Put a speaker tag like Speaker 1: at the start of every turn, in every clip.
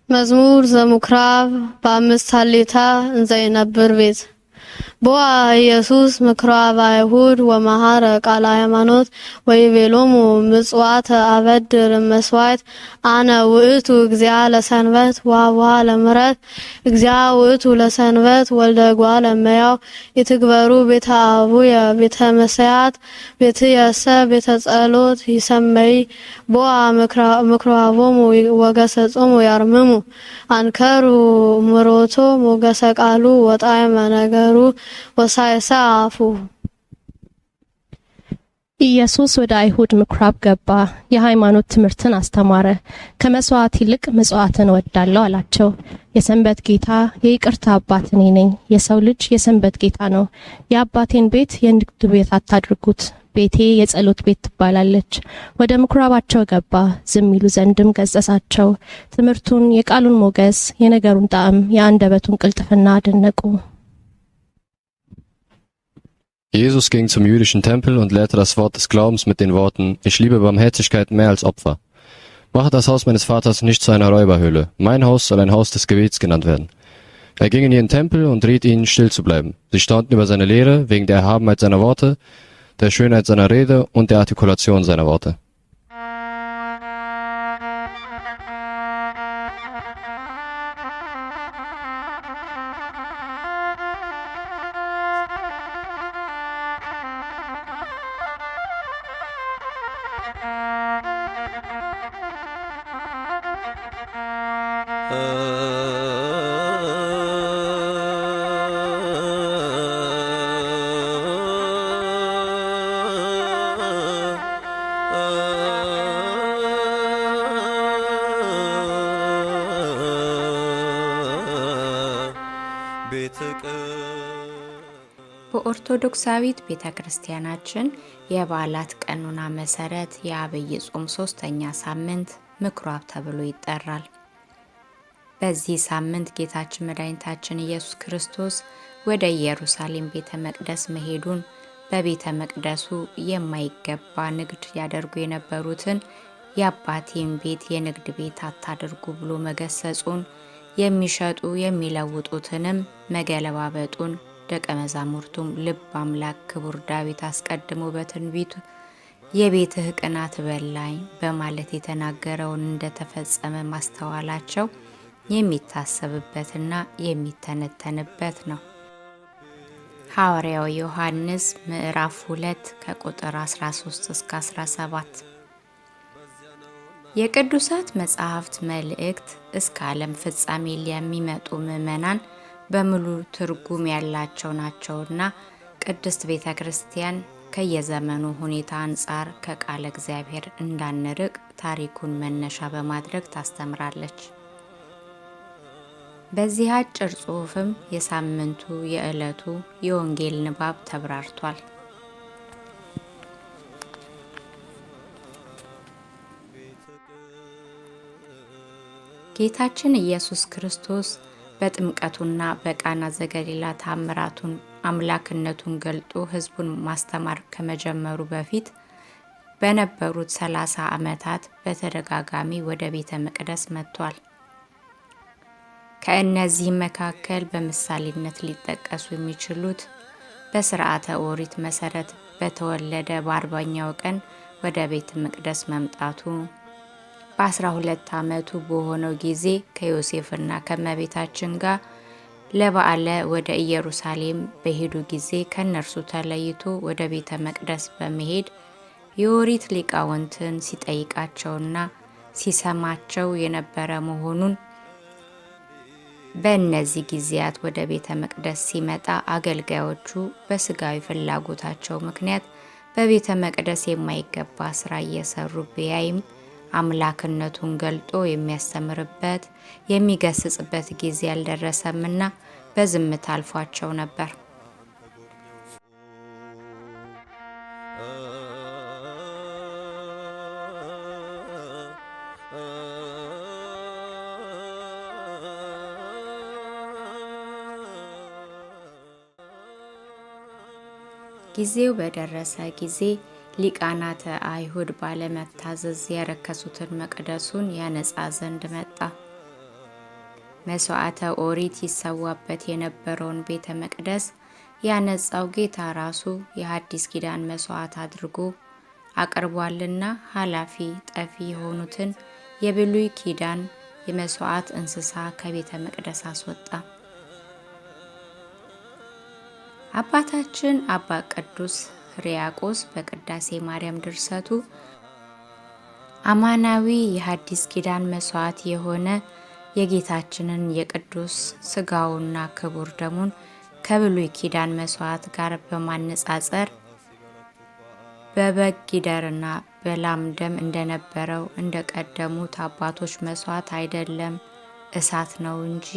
Speaker 1: መዝሙር ዘምኩራብ በአምስት ሀሌታ እንዘይነብር ቤት ቦአ ኢየሱስ ምኩራብ አይሁድ ወመሐረ ቃለ ሃይማኖት ወይቤሎሙ ምጽዋተ አበድር መስዋዕት አነ ውእቱ እግዚአ ለሰንበት ወአቡሃ ለምሕረት እግዚአ ውእቱ ለሰንበት ወልደ እጓለ እመሕያው ይትግበሩ ቤተ አቡየ ቤተ መሥዋዕት ቤትየሰ ቤተ ጸሎት ይሰመይ ቦአ ምኩራቦሙ ወገሰጾሙ ያርምሙ አንከሩ ምሮቶ ሞገሰ ቃሉ ወጣዕመ ነገሩ ወሳይሳፉ።
Speaker 2: ኢየሱስ ወደ አይሁድ ምኩራብ ገባ፣ የሃይማኖት ትምህርትን አስተማረ። ከመስዋዕት ይልቅ ምጽዋትን እወዳለሁ አላቸው። የሰንበት ጌታ የይቅርታ አባት እኔ ነኝ። የሰው ልጅ የሰንበት ጌታ ነው። የአባቴን ቤት የንግድ ቤት አታድርጉት፣ ቤቴ የጸሎት ቤት ትባላለች። ወደ ምኩራባቸው ገባ፣ ዝም ይሉ ዘንድም ገሰጻቸው። ትምህርቱን፣ የቃሉን ሞገስ፣ የነገሩን ጣዕም፣ የአንደበቱን ቅልጥፍና አደነቁ።
Speaker 3: Jesus ging zum jüdischen Tempel und lehrte das Wort des Glaubens mit den Worten: Ich liebe Barmherzigkeit mehr als Opfer. Mache das Haus meines Vaters nicht zu einer Räuberhöhle. Mein Haus soll ein Haus des Gebets genannt werden. Er ging in ihren Tempel und riet ihnen, still zu bleiben. Sie staunten über seine Lehre, wegen der Erhabenheit seiner Worte, der Schönheit seiner Rede und der Artikulation seiner Worte.
Speaker 4: በኦርቶዶክሳዊት ቤተክርስቲያናችን የበዓላት ቀኑና መሰረት የአብይ ጾም 3ኛ ሳምንት ምኩራብ ተብሎ ይጠራል። በዚህ ሳምንት ጌታችን መድኃኒታችን ኢየሱስ ክርስቶስ ወደ ኢየሩሳሌም ቤተ መቅደስ መሄዱን፣ በቤተ መቅደሱ የማይገባ ንግድ ያደርጉ የነበሩትን የአባቴን ቤት የንግድ ቤት አታድርጉ ብሎ መገሰጹን፣ የሚሸጡ የሚለውጡትንም መገለባበጡን ደቀ መዛሙርቱም ልብ አምላክ ክቡር ዳዊት አስቀድሞ በትንቢቱ የቤትህ ቅናት በላኝ በማለት የተናገረውን እንደተፈጸመ ማስተዋላቸው የሚታሰብበትና የሚተነተንበት ነው። ሐዋርያው ዮሐንስ ምዕራፍ 2 ከቁጥር 13 እስከ 17 የቅዱሳት መጻሕፍት መልእክት እስከ ዓለም ፍጻሜ ለሚመጡ ምዕመናን በሙሉ ትርጉም ያላቸው ናቸውና ቅድስት ቤተክርስቲያን ከየዘመኑ ሁኔታ አንጻር ከቃለ እግዚአብሔር እንዳንርቅ ታሪኩን መነሻ በማድረግ ታስተምራለች። በዚህ አጭር ጽሑፍም የሳምንቱ የዕለቱ የወንጌል ንባብ ተብራርቷል። ጌታችን ኢየሱስ ክርስቶስ በጥምቀቱና በቃና ዘገሊላ ታምራቱን አምላክነቱን ገልጦ ሕዝቡን ማስተማር ከመጀመሩ በፊት በነበሩት 30 ዓመታት በተደጋጋሚ ወደ ቤተ መቅደስ መጥቷል። ከእነዚህ መካከል በምሳሌነት ሊጠቀሱ የሚችሉት በሥርዓተ ኦሪት መሰረት በተወለደ በ40ኛው ቀን ወደ ቤተ መቅደስ መምጣቱ፣ በ12 ዓመቱ በሆነው ጊዜ ከዮሴፍና ከመቤታችን ጋር ለበዓለ ወደ ኢየሩሳሌም በሄዱ ጊዜ ከነርሱ ተለይቶ ወደ ቤተ መቅደስ በመሄድ የኦሪት ሊቃውንትን ሲጠይቃቸውና ሲሰማቸው የነበረ መሆኑን፣ በእነዚህ ጊዜያት ወደ ቤተ መቅደስ ሲመጣ አገልጋዮቹ በስጋዊ ፍላጎታቸው ምክንያት በቤተ መቅደስ የማይገባ ስራ እየሰሩ ቢያይም አምላክነቱን ገልጦ የሚያስተምርበት የሚገስጽበት ጊዜ አልደረሰምና በዝምታ አልፏቸው ነበር። ጊዜው በደረሰ ጊዜ ሊቃናተ አይሁድ ባለመታዘዝ ያረከሱትን መቅደሱን ያነጻ ዘንድ መጣ። መስዋዕተ ኦሪት ይሰዋበት የነበረውን ቤተ መቅደስ ያነጻው ጌታ ራሱ የሐዲስ ኪዳን መስዋዕት አድርጎ አቅርቧልና ኃላፊ ጠፊ የሆኑትን የብሉይ ኪዳን የመስዋዕት እንስሳ ከቤተ መቅደስ አስወጣ። አባታችን አባ ቅዱስ ሕርያቆስ በቅዳሴ ማርያም ድርሰቱ አማናዊ የሐዲስ ኪዳን መስዋዕት የሆነ የጌታችንን የቅዱስ ሥጋውና ክቡር ደሙን ከብሉይ ኪዳን መስዋዕት ጋር በማነጻጸር በበግ ጊደርና በላም ደም እንደነበረው እንደቀደሙት አባቶች መስዋዕት አይደለም፣ እሳት ነው እንጂ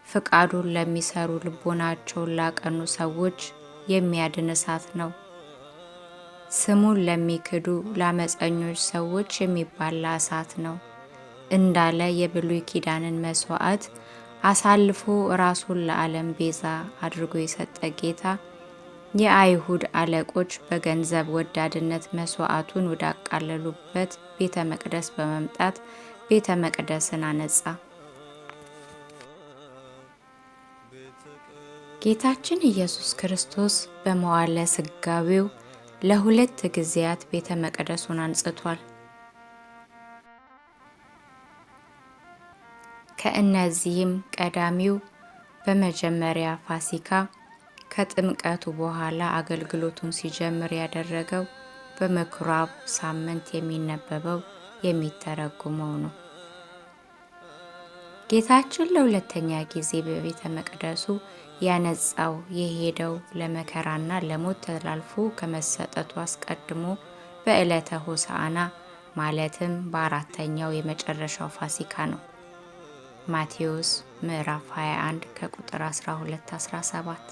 Speaker 4: ፍቃዱን ለሚሰሩ ልቦናቸውን ላቀኑ ሰዎች የሚያድን እሳት ነው። ስሙን ለሚክዱ ለአመፀኞች ሰዎች የሚባላ እሳት ነው እንዳለ የብሉይ ኪዳንን መስዋዕት አሳልፎ ራሱን ለዓለም ቤዛ አድርጎ የሰጠ ጌታ የአይሁድ አለቆች በገንዘብ ወዳድነት መስዋዕቱን ወዳቃለሉበት ቤተ መቅደስ በመምጣት ቤተ መቅደስን አነጻ። ጌታችን ኢየሱስ ክርስቶስ በመዋዕለ ሥጋዌው ለሁለት ጊዜያት ቤተ መቅደሱን አንጽቷል። ከእነዚህም ቀዳሚው በመጀመሪያ ፋሲካ ከጥምቀቱ በኋላ አገልግሎቱን ሲጀምር ያደረገው በምኩራብ ሳምንት የሚነበበው የሚተረጎመው ነው። ጌታችን ለሁለተኛ ጊዜ በቤተ መቅደሱ ያነጻው የሄደው ለመከራና ለሞት ተላልፎ ከመሰጠቱ አስቀድሞ በዕለተ ሆሳዕና ማለትም በአራተኛው የመጨረሻው ፋሲካ ነው። ማቴዎስ ምዕራፍ 21 ከቁጥር 12-17።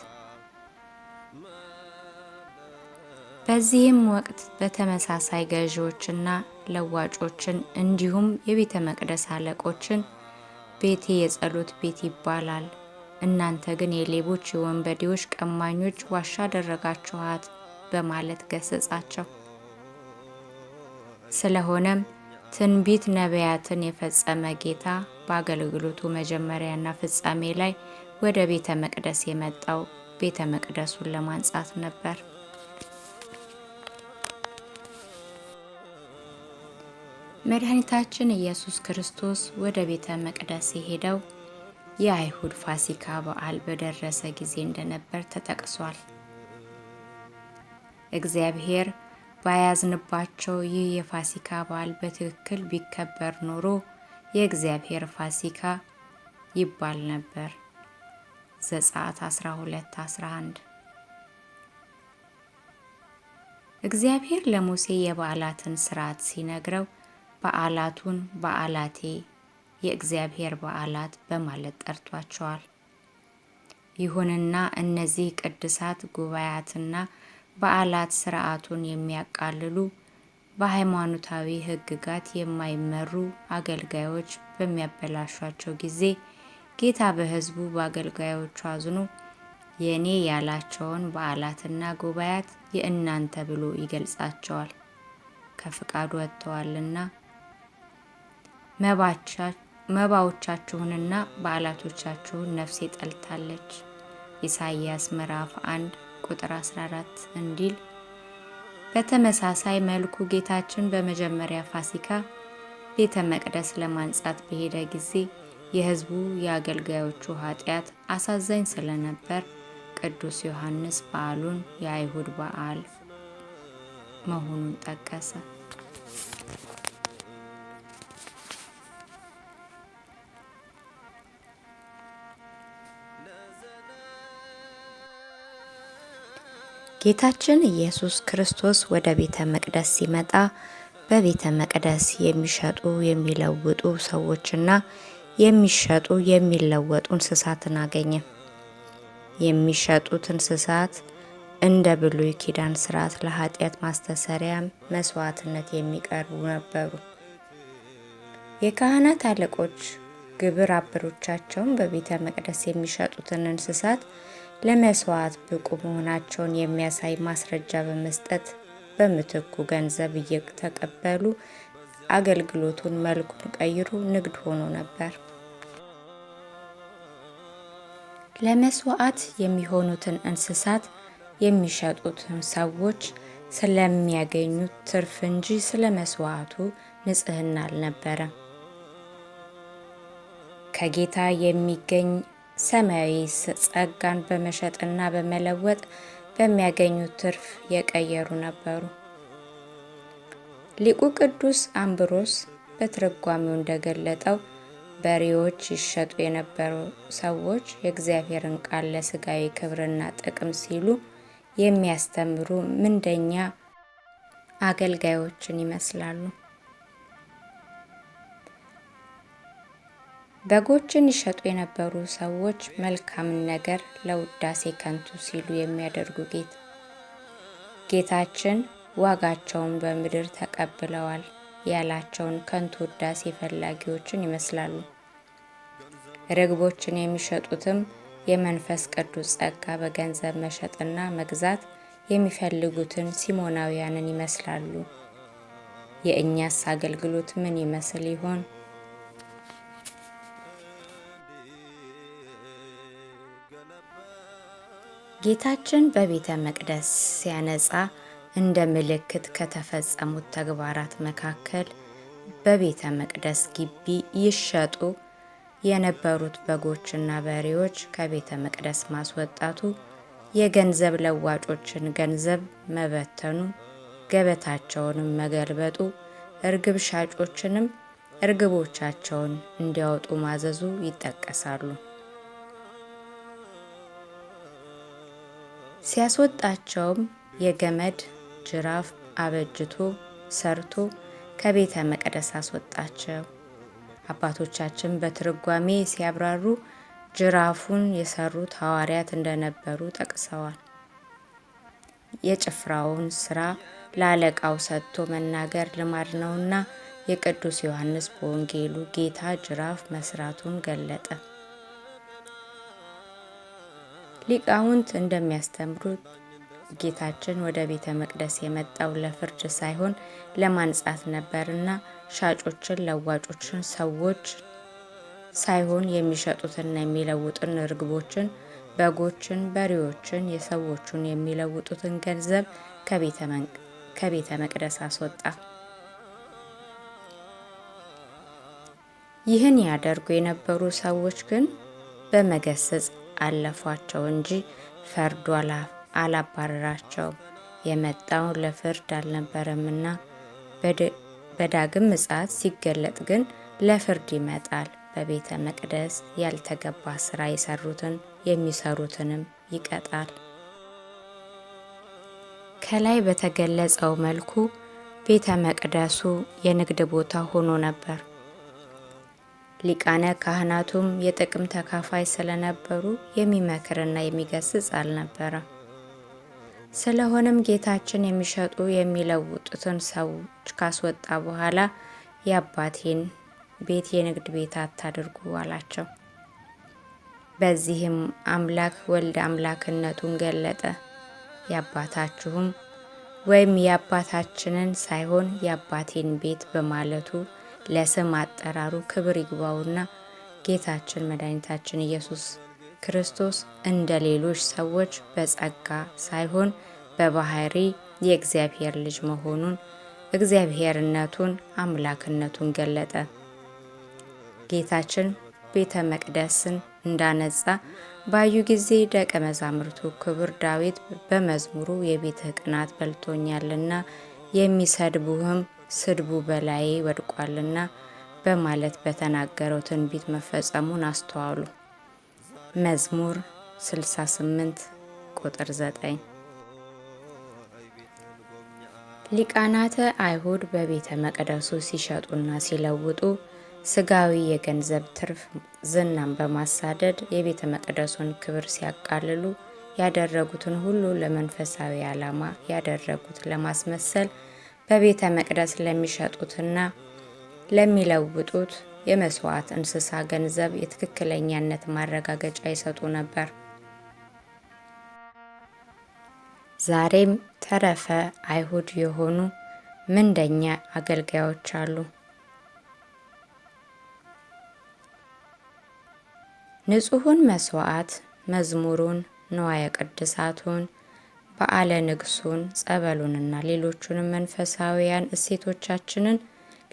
Speaker 4: በዚህም ወቅት በተመሳሳይ ገዢዎችና ለዋጮችን እንዲሁም የቤተ መቅደስ አለቆችን ቤቴ የጸሎት ቤት ይባላል፣ እናንተ ግን የሌቦች የወንበዴዎች ቀማኞች ዋሻ አደረጋችኋት በማለት ገሰጻቸው። ስለሆነም ትንቢት ነቢያትን የፈጸመ ጌታ በአገልግሎቱ መጀመሪያና ፍጻሜ ላይ ወደ ቤተ መቅደስ የመጣው ቤተ መቅደሱን ለማንጻት ነበር። መድኃኒታችን ኢየሱስ ክርስቶስ ወደ ቤተ መቅደስ የሄደው የአይሁድ ፋሲካ በዓል በደረሰ ጊዜ እንደነበር ተጠቅሷል። እግዚአብሔር ባያዝንባቸው ይህ የፋሲካ በዓል በትክክል ቢከበር ኖሮ የእግዚአብሔር ፋሲካ ይባል ነበር። ዘጸአት 12:11። እግዚአብሔር ለሙሴ የበዓላትን ሥርዓት ሲነግረው በዓላቱን በዓላቴ የእግዚአብሔር በዓላት በማለት ጠርቷቸዋል። ይሁንና እነዚህ ቅዱሳት ጉባኤያትና በዓላት ሥርዓቱን የሚያቃልሉ በሃይማኖታዊ ሕግጋት የማይመሩ አገልጋዮች በሚያበላሿቸው ጊዜ ጌታ በሕዝቡ በአገልጋዮቹ አዝኖ የኔ ያላቸውን በዓላትና ጉባኤያት የእናንተ ብሎ ይገልጻቸዋል። ከፍቃዱ ወጥተዋልና መባዎቻችሁንና በዓላቶቻችሁን ነፍሴ ጠልታለች። ኢሳይያስ ምዕራፍ 1 ቁጥር 14 እንዲል። በተመሳሳይ መልኩ ጌታችን በመጀመሪያ ፋሲካ ቤተ መቅደስ ለማንጻት በሄደ ጊዜ የሕዝቡ የአገልጋዮቹ ኃጢአት አሳዛኝ ስለነበር ቅዱስ ዮሐንስ በዓሉን የአይሁድ በዓል መሆኑን ጠቀሰ። ጌታችን ኢየሱስ ክርስቶስ ወደ ቤተ መቅደስ ሲመጣ በቤተ መቅደስ የሚሸጡ የሚለውጡ ሰዎችና የሚሸጡ የሚለወጡ እንስሳትን አገኘ። የሚሸጡት እንስሳት እንደ ብሉይ ኪዳን ሥርዓት ለኃጢአት ማስተሰሪያ መስዋዕትነት የሚቀርቡ ነበሩ። የካህናት አለቆች ግብር አበሮቻቸውን በቤተ መቅደስ የሚሸጡትን እንስሳት ለመስዋዕት ብቁ መሆናቸውን የሚያሳይ ማስረጃ በመስጠት በምትኩ ገንዘብ እየተቀበሉ አገልግሎቱን መልኩን ቀይሮ ንግድ ሆኖ ነበር። ለመስዋዕት የሚሆኑትን እንስሳት የሚሸጡትን ሰዎች ስለሚያገኙት ትርፍ እንጂ ስለ መስዋዕቱ ንጽሕና አልነበረም። ከጌታ የሚገኝ ሰማያዊ ጸጋን በመሸጥና በመለወጥ በሚያገኙት ትርፍ የቀየሩ ነበሩ። ሊቁ ቅዱስ አምብሮስ በትርጓሜው እንደገለጠው በሬዎች ይሸጡ የነበሩ ሰዎች የእግዚአብሔርን ቃል ለሥጋዊ ክብርና ጥቅም ሲሉ የሚያስተምሩ ምንደኛ አገልጋዮችን ይመስላሉ። በጎችን ይሸጡ የነበሩ ሰዎች መልካምን ነገር ለውዳሴ ከንቱ ሲሉ የሚያደርጉ ጌታችን ዋጋቸውን በምድር ተቀብለዋል ያላቸውን ከንቱ ውዳሴ ፈላጊዎችን ይመስላሉ። ርግቦችን የሚሸጡትም የመንፈስ ቅዱስ ጸጋ በገንዘብ መሸጥና መግዛት የሚፈልጉትን ሲሞናውያንን ይመስላሉ። የእኛስ አገልግሎት ምን ይመስል ይሆን? ጌታችን በቤተ መቅደስ ሲያነጻ እንደ ምልክት ከተፈጸሙት ተግባራት መካከል በቤተ መቅደስ ግቢ ይሸጡ የነበሩት በጎችና በሬዎች ከቤተ መቅደስ ማስወጣቱ፣ የገንዘብ ለዋጮችን ገንዘብ መበተኑ፣ ገበታቸውንም መገልበጡ፣ እርግብ ሻጮችንም እርግቦቻቸውን እንዲያወጡ ማዘዙ ይጠቀሳሉ። ሲያስወጣቸውም የገመድ ጅራፍ አበጅቶ ሰርቶ ከቤተ መቅደስ አስወጣቸው። አባቶቻችን በትርጓሜ ሲያብራሩ ጅራፉን የሰሩት ሐዋርያት እንደነበሩ ጠቅሰዋል። የጭፍራውን ስራ ለአለቃው ሰጥቶ መናገር ልማድ ነውና የቅዱስ ዮሐንስ በወንጌሉ ጌታ ጅራፍ መስራቱን ገለጠ። ሊቃውንት እንደሚያስተምሩት ጌታችን ወደ ቤተ መቅደስ የመጣው ለፍርድ ሳይሆን ለማንጻት ነበርና ሻጮችን፣ ለዋጮችን፣ ሰዎች ሳይሆን የሚሸጡትና የሚለውጡትን ርግቦችን፣ በጎችን፣ በሬዎችን፣ የሰዎቹን የሚለውጡትን ገንዘብ ከቤተ መቅደስ አስወጣ። ይህን ያደርጉ የነበሩ ሰዎች ግን በመገሰጽ አለፏቸው እንጂ ፈርዶ አላባረራቸውም። የመጣው ለፍርድ አልነበረምና በዳግም ምጽአት ሲገለጥ ግን ለፍርድ ይመጣል። በቤተ መቅደስ ያልተገባ ስራ የሰሩትን የሚሰሩትንም ይቀጣል። ከላይ በተገለጸው መልኩ ቤተ መቅደሱ የንግድ ቦታ ሆኖ ነበር። ሊቃነ ካህናቱም የጥቅም ተካፋይ ስለነበሩ የሚመክርና የሚገስጽ አልነበረም። ስለሆነም ጌታችን የሚሸጡ የሚለውጡትን ሰዎች ካስወጣ በኋላ የአባቴን ቤት የንግድ ቤት አታድርጉ አላቸው። በዚህም አምላክ ወልድ አምላክነቱን ገለጠ። የአባታችሁም ወይም የአባታችንን ሳይሆን የአባቴን ቤት በማለቱ ለስም አጠራሩ ክብር ይግባውና ጌታችን መድኃኒታችን ኢየሱስ ክርስቶስ እንደ ሌሎች ሰዎች በጸጋ ሳይሆን በባህሪ የእግዚአብሔር ልጅ መሆኑን እግዚአብሔርነቱን አምላክነቱን ገለጠ። ጌታችን ቤተ መቅደስን እንዳነጻ ባዩ ጊዜ ደቀ መዛሙርቱ ክቡር ዳዊት በመዝሙሩ የቤትህ ቅናት በልቶኛልና የሚሰድቡህም ስድቡ በላዬ ወድቋልና በማለት በተናገረው ትንቢት መፈጸሙን አስተዋሉ። መዝሙር 68 ቁጥር 9። ሊቃናተ አይሁድ በቤተ መቅደሱ ሲሸጡና ሲለውጡ ስጋዊ የገንዘብ ትርፍ ዝናን በማሳደድ የቤተ መቅደሱን ክብር ሲያቃልሉ ያደረጉትን ሁሉ ለመንፈሳዊ ዓላማ ያደረጉት ለማስመሰል በቤተ መቅደስ ለሚሸጡትና ለሚለውጡት የመስዋዕት እንስሳ ገንዘብ የትክክለኛነት ማረጋገጫ ይሰጡ ነበር። ዛሬም ተረፈ አይሁድ የሆኑ ምንደኛ አገልጋዮች አሉ። ንጹሑን መስዋዕት መዝሙሩን፣ ንዋየ ቅድሳቱን፣ በዓለ ንግሱን፣ ጸበሉንና ሌሎቹንም መንፈሳዊያን እሴቶቻችንን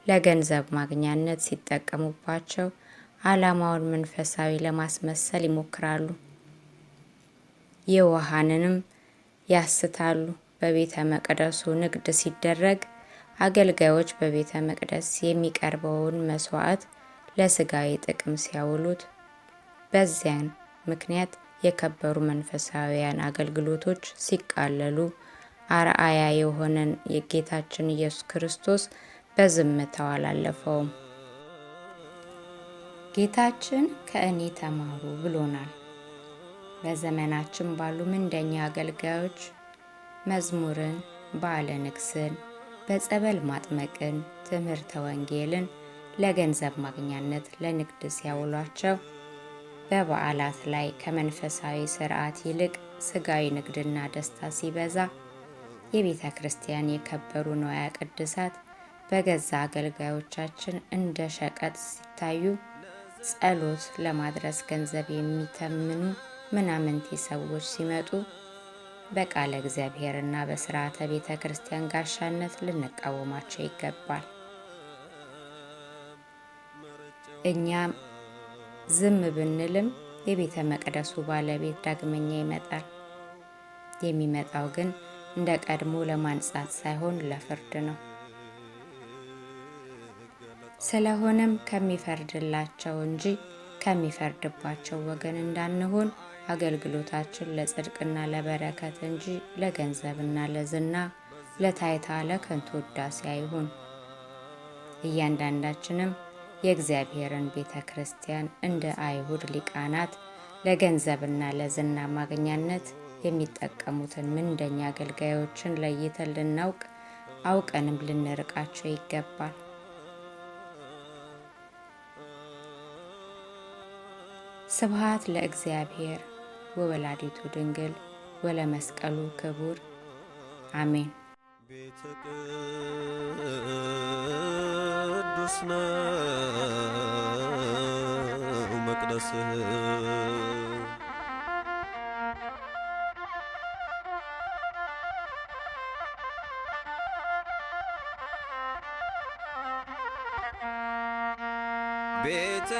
Speaker 4: ለገንዘብ ማግኛነት ሲጠቀሙባቸው ዓላማውን መንፈሳዊ ለማስመሰል ይሞክራሉ። የዋሃንንም ያስታሉ። በቤተ መቅደሱ ንግድ ሲደረግ አገልጋዮች በቤተ መቅደስ የሚቀርበውን መስዋዕት ለስጋዊ ጥቅም ሲያውሉት፣ በዚያን ምክንያት የከበሩ መንፈሳዊያን አገልግሎቶች ሲቃለሉ አርአያ የሆነን የጌታችን ኢየሱስ ክርስቶስ በዝምታው አላለፈውም። ጌታችን ከእኔ ተማሩ ብሎናል። በዘመናችን ባሉ ምንደኛ አገልጋዮች መዝሙርን፣ በዓለ ንግስን፣ በጸበል ማጥመቅን፣ ትምህርተ ወንጌልን ለገንዘብ ማግኛነት ለንግድ ሲያውሏቸው፣ በበዓላት ላይ ከመንፈሳዊ ስርዓት ይልቅ ስጋዊ ንግድና ደስታ ሲበዛ፣ የቤተ ክርስቲያን የከበሩ ንዋየ ቅድሳት በገዛ አገልጋዮቻችን እንደ ሸቀጥ ሲታዩ፣ ጸሎት ለማድረስ ገንዘብ የሚተምኑ ምናምንቴ ሰዎች ሲመጡ በቃለ እግዚአብሔርና በስርዓተ ቤተ ክርስቲያን ጋሻነት ልንቃወማቸው ይገባል። እኛም ዝም ብንልም የቤተ መቅደሱ ባለቤት ዳግመኛ ይመጣል። የሚመጣው ግን እንደ ቀድሞ ለማንጻት ሳይሆን ለፍርድ ነው። ስለሆነም ከሚፈርድላቸው እንጂ ከሚፈርድባቸው ወገን እንዳንሆን አገልግሎታችን ለጽድቅና ለበረከት እንጂ ለገንዘብና ለዝና፣ ለታይታ፣ ለከንቱ ውዳሴ አይሁን። እያንዳንዳችንም የእግዚአብሔርን ቤተ ክርስቲያን እንደ አይሁድ ሊቃናት ለገንዘብና ለዝና ማግኛነት የሚጠቀሙትን ምንደኛ አገልጋዮችን ለይተን ልናውቅ፣ አውቀንም ልንርቃቸው ይገባል። ስብሐት ለእግዚአብሔር ወወላዲቱ ድንግል ወለመስቀሉ ክቡር አሜን።
Speaker 5: ቤተ ቅዱስ ነው መቅደስህ ቤተ